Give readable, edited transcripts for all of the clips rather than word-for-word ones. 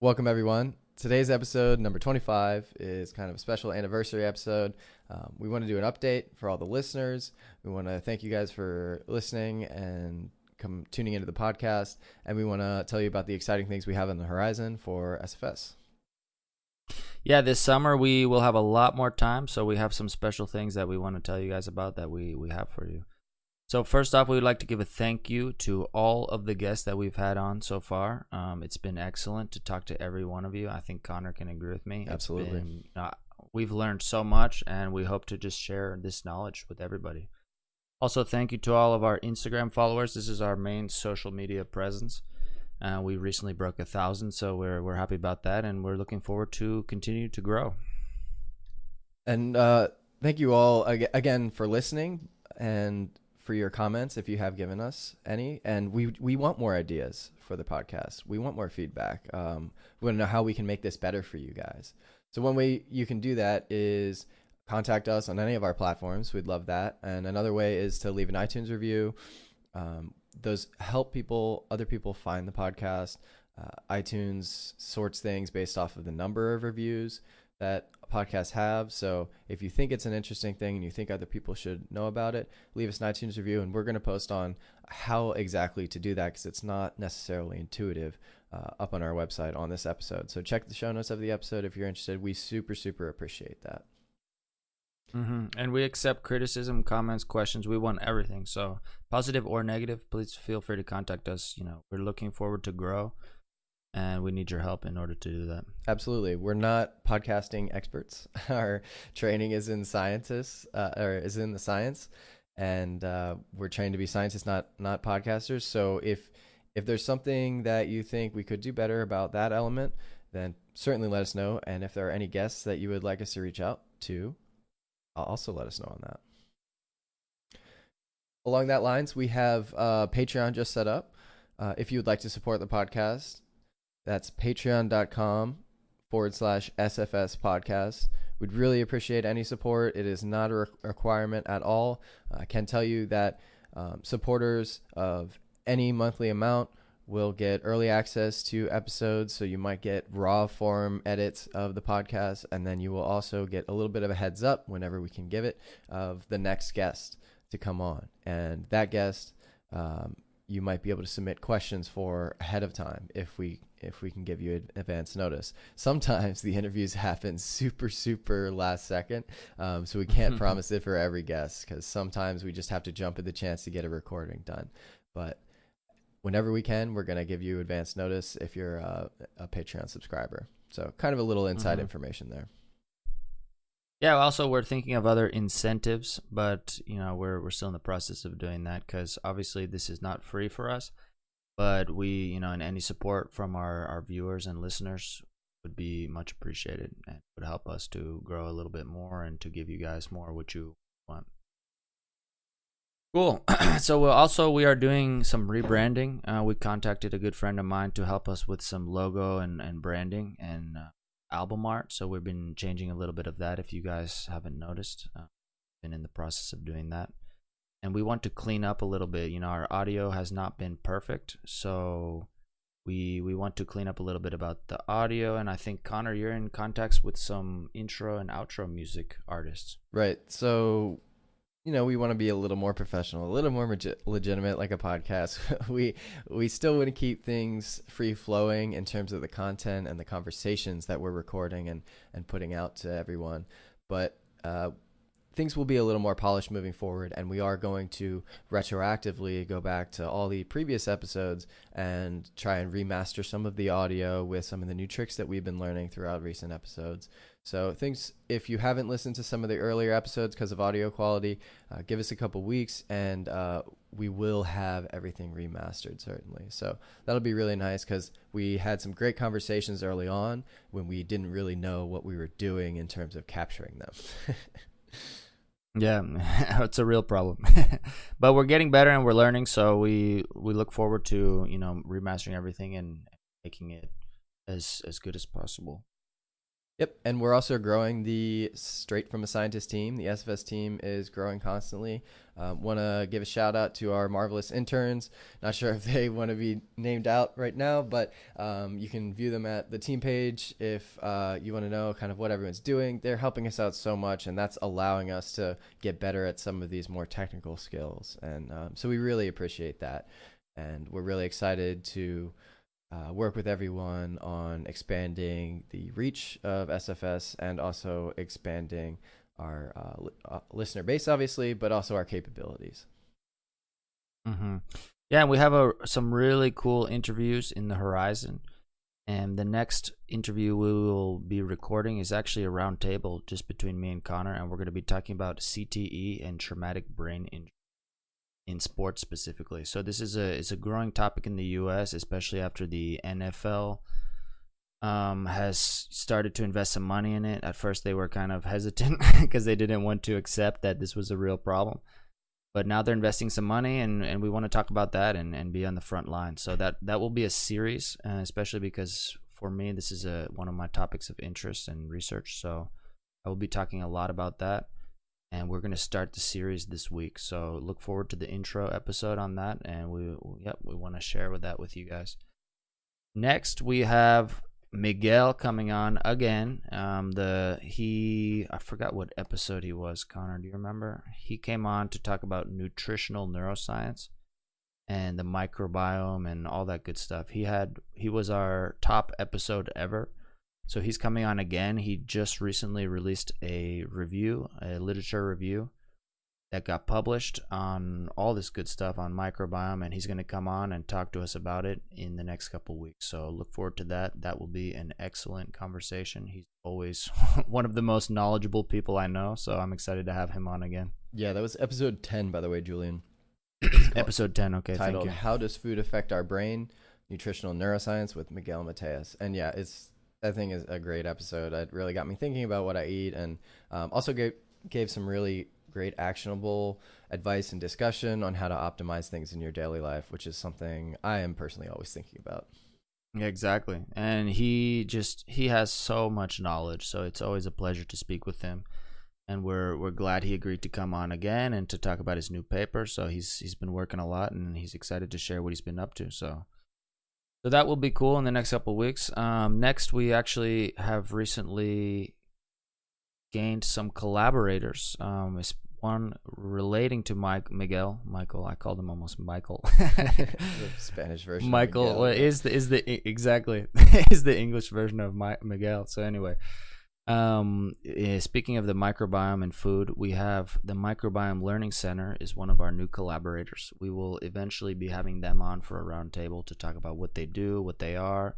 Welcome, everyone. Today's episode, number 25, is kind of a special anniversary episode. We want to do an update for all the listeners. We want to thank you guys for listening and tuning into the podcast. And we want to tell you about the exciting things we have on the horizon for SFS. Yeah, this summer we will have a lot more time, so we have some special things that we want to tell you guys about that we have for you. So first off, we would like to give a thank you to all of the guests that we've had on so far. It's been excellent to talk to every one of you. I think Connor can agree with me. Absolutely. We've learned so much, and we hope to just share this knowledge with everybody. Also, thank you to all of our Instagram followers. This is our main social media presence. We recently broke 1,000, so we're happy about that, and we're looking forward to continue to grow. And thank you all again for listening and for your comments, if you have given us any. And we want more ideas for the podcast. We want more feedback. We want to know how we can make this better for you guys. So one way you can do that is contact us on any of our platforms. We'd love that. And another way is to leave an iTunes review. Those help other people find the podcast. iTunes sorts things based off of the number of reviews that podcasts have. So if you think it's an interesting thing and you think other people should know about it, leave us an iTunes review, and we're going to post on how exactly to do that, because it's not necessarily intuitive up on our website on this episode. So check the show notes of the episode if you're interested. We super appreciate that. And we accept criticism, comments, questions. We want everything. So positive or negative, please feel free to contact us. We're looking forward to grow, and we need your help in order to do that. Absolutely. We're not podcasting experts. Our training is in scientists, or is in the science, and we're trained to be scientists, not podcasters. So if there's something that you think we could do better about that element, then certainly let us know. And if there are any guests that you would like us to reach out to, also let us know on that. Along that lines, we have Patreon just set up. If you would like to support the podcast, that's patreon.com/SFS podcast. We'd really appreciate any support. It is not a requirement at all. I can tell you that supporters of any monthly amount will get early access to episodes, so you might get raw form edits of the podcast, and then you will also get a little bit of a heads up whenever we can give it of the next guest to come on. And that guest, you might be able to submit questions for ahead of time if we can give you advance notice. Sometimes the interviews happen super last second, so we can't promise it for every guest, because sometimes we just have to jump at the chance to get a recording done. But whenever we can, we're going to give you advance notice if you're a Patreon subscriber. So kind of a little inside information there. Yeah, also we're thinking of other incentives, but we're still in the process of doing that, because obviously this is not free for us. But we, and any support from our viewers and listeners would be much appreciated, and would help us to grow a little bit more and to give you guys more what you want. Cool. So we are doing some rebranding. We contacted a good friend of mine to help us with some logo and branding and album art. So we've been changing a little bit of that, if you guys haven't noticed. Been in the process of doing that. And we want to clean up a little bit. Our audio has not been perfect, so we want to clean up a little bit about the audio. And I think, Connor, you're in contacts with some intro and outro music artists. Right. So we want to be a little more professional, a little more legitimate, like a podcast. We still want to keep things free flowing in terms of the content and the conversations that we're recording and putting out to everyone. But things will be a little more polished moving forward, and we are going to retroactively go back to all the previous episodes and try and remaster some of the audio with some of the new tricks that we've been learning throughout recent episodes. So if you haven't listened to some of the earlier episodes because of audio quality, give us a couple weeks, and we will have everything remastered, certainly. So that'll be really nice, because we had some great conversations early on when we didn't really know what we were doing in terms of capturing them. Yeah, it's a real problem. But we're getting better and we're learning, so we look forward to remastering everything and making it as good as possible. Yep, and we're also growing the Straight from a Scientist team. The SFS team is growing constantly. Want to give a shout out to our marvelous interns. Not sure if they want to be named out right now, but you can view them at the team page if you want to know kind of what everyone's doing. They're helping us out so much, and that's allowing us to get better at some of these more technical skills. And so we really appreciate that. And we're really excited to work with everyone on expanding the reach of SFS and also expanding our listener base, obviously, but also our capabilities. Mm-hmm. Yeah, and we have some really cool interviews in the horizon. And the next interview we will be recording is actually a round table just between me and Connor, and we're going to be talking about CTE and traumatic brain injury in sports specifically. So this is a growing topic in the U.S., especially after the NFL has started to invest some money in it. At first, they were kind of hesitant because they didn't want to accept that this was a real problem. But now they're investing some money, and we want to talk about that and be on the front line. So that will be a series, especially because for me, this is one of my topics of interest and research. So I will be talking a lot about that. And we're going to start the series this week. So look forward to the intro episode on that. And we want to share with you guys. Next, we have Miguel coming on again. I forgot what episode he was, Connor. Do you remember? He came on to talk about nutritional neuroscience and the microbiome and all that good stuff. He was our top episode ever. So he's coming on again. He just recently released a literature review that got published on all this good stuff on microbiome, and he's going to come on and talk to us about it in the next couple of weeks. So look forward to that. That will be an excellent conversation. He's always one of the most knowledgeable people I know, so I'm excited to have him on again. Yeah, that was episode 10, by the way, Julian. Episode 10, okay, titled, thank you. How Does Food Affect Our Brain? Nutritional Neuroscience with Miguel Mateus. And yeah, I think is a great episode. It really got me thinking about what I eat, and also gave some really great actionable advice and discussion on how to optimize things in your daily life, which is something I am personally always thinking about. Yeah, exactly. And he has so much knowledge, so it's always a pleasure to speak with him. And we're glad he agreed to come on again and to talk about his new paper. So he's been working a lot, and he's excited to share what he's been up to. So that will be cool in the next couple of weeks. Next, we actually have recently gained some collaborators. It's one relating to Michael. I called him almost Michael. The Spanish version. Michael of Miguel. Is the exactly is the English version of Miguel. So anyway, speaking of the microbiome and food, we have the Microbiome Learning Center is one of our new collaborators. We will eventually be having them on for a roundtable to talk about what they do, what they are,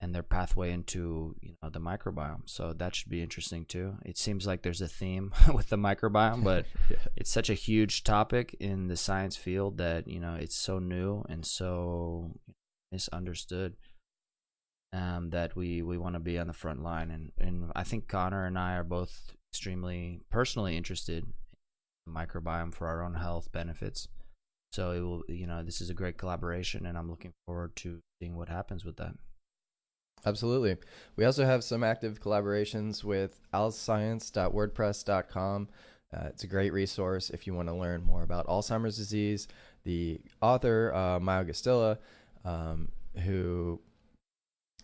and their pathway into the microbiome. So that should be interesting too. It seems like there's a theme with the microbiome, but yeah. It's such a huge topic in the science field that it's so new and so misunderstood. That we want to be on the front line, and I think Connor and I are both extremely personally interested in the microbiome for our own health benefits. So it will, this is a great collaboration, and I'm looking forward to seeing what happens with that. Absolutely. We also have some active collaborations with alsscience.wordpress.com. It's a great resource if you want to learn more about Alzheimer's disease. The author, Maya Gastilla, who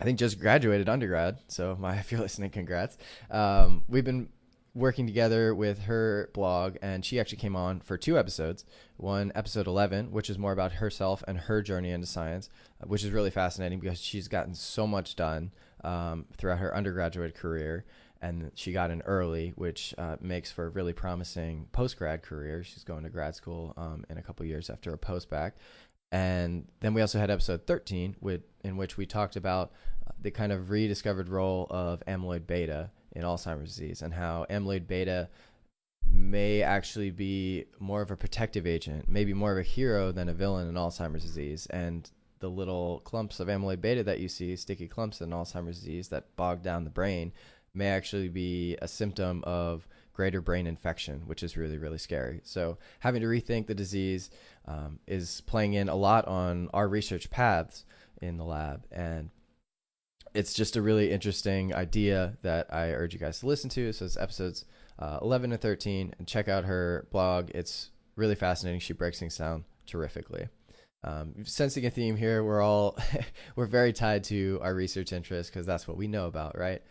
I think just graduated undergrad. So Maya, if you're listening, congrats. We've been working together with her blog, and she actually came on for 2 episodes. One, episode 11, which is more about herself and her journey into science, which is really fascinating because she's gotten so much done throughout her undergraduate career, and she got in early, which makes for a really promising post-grad career. She's going to grad school in a couple years after a post-bac. And then we also had episode 13, in which we talked about the kind of rediscovered role of amyloid beta in Alzheimer's disease, and how amyloid beta may actually be more of a protective agent, maybe more of a hero than a villain in Alzheimer's disease. And the little clumps of amyloid beta that you see, sticky clumps in Alzheimer's disease that bog down the brain, may actually be a symptom of greater brain infection, which is really, really scary. So having to rethink the disease is playing in a lot on our research paths in the lab. And it's just a really interesting idea that I urge you guys to listen to. So it's episodes 11 and 13, and check out her blog. It's really fascinating. She breaks things down terrifically. Sensing a theme here, we're all we're very tied to our research interests because that's what we know about, right?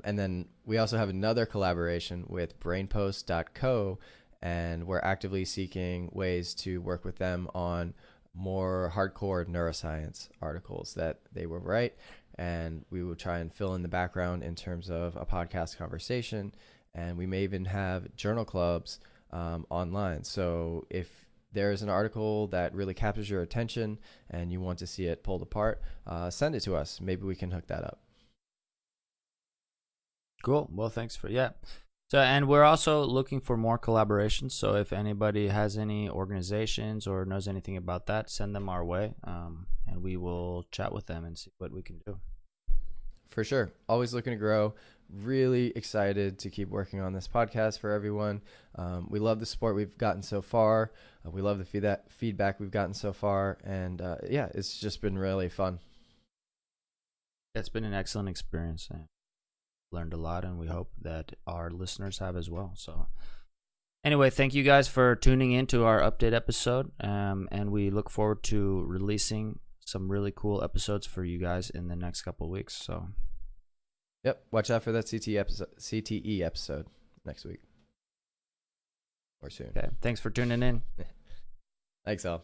And then we also have another collaboration with brainpost.co, and we're actively seeking ways to work with them on more hardcore neuroscience articles that they will write, and we will try and fill in the background in terms of a podcast conversation, and we may even have journal clubs online. So if there's an article that really captures your attention and you want to see it pulled apart, send it to us. Maybe we can hook that up. Cool. Well, thanks for So, and we're also looking for more collaborations. So if anybody has any organizations or knows anything about that, send them our way, and we will chat with them and see what we can do. For sure. Always looking to grow. Really excited to keep working on this podcast for everyone. We love the support we've gotten so far. We love the feedback we've gotten so far. And yeah, it's just been really fun. It's been an excellent experience. Learned a lot, and we hope that our listeners have as well. So anyway, thank you guys for tuning in to our update episode, and we look forward to releasing some really cool episodes for you guys in the next couple of weeks. So yep, watch out for that CTE episode next week or soon. Okay, thanks for tuning in. Thanks, Al.